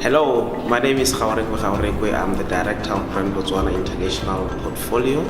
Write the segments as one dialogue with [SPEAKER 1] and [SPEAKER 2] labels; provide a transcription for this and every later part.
[SPEAKER 1] Hello, my name is Gaorekwe Gaorekwe. I'm the director of Brand Botswana International Portfolio.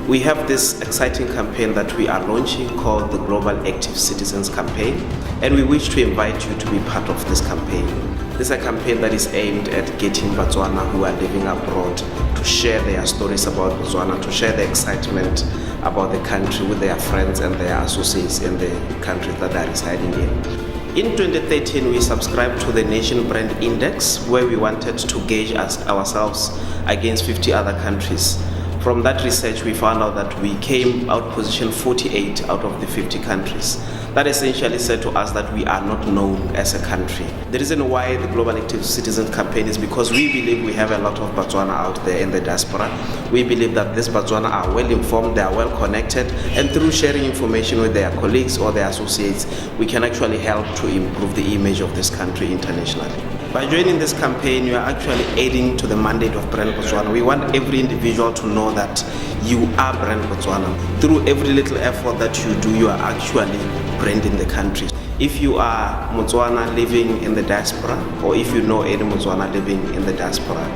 [SPEAKER 1] We have this exciting campaign that we are launching called the Global Active Citizens Campaign, and we wish to invite you to be part of this campaign. This is a campaign that is aimed at getting Batswana who are living abroad to share their stories about Botswana, to share the excitement about the country with their friends and their associates in the countries that they are residing in. In 2013, we subscribed to the Nation Brand Index, where we wanted to gauge ourselves against 50 other countries. From that research, we found out that we came out position 48 out of the 50 countries. That essentially said to us that we are not known as a country. The reason why the Global Active Citizen Campaign is because we believe we have a lot of Batswana out there in the diaspora. We believe that these Batswana are well informed, they are well connected, and through sharing information with their colleagues or their associates, we can actually help to improve the image of this country internationally. By joining this campaign, you are actually aiding to the mandate of Brand Botswana. We want every individual to know that you are Brand Botswana. Through every little effort that you do, you are actually branding the country. If you are Botswana living in the diaspora, or if you know any Botswana living in the diaspora,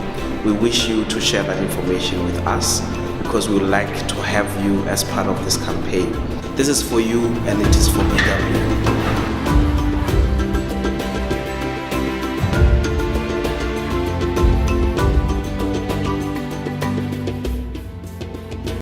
[SPEAKER 1] we wish you to share that information with us because we would like to have you as part of this campaign. This is for you and it is for BW.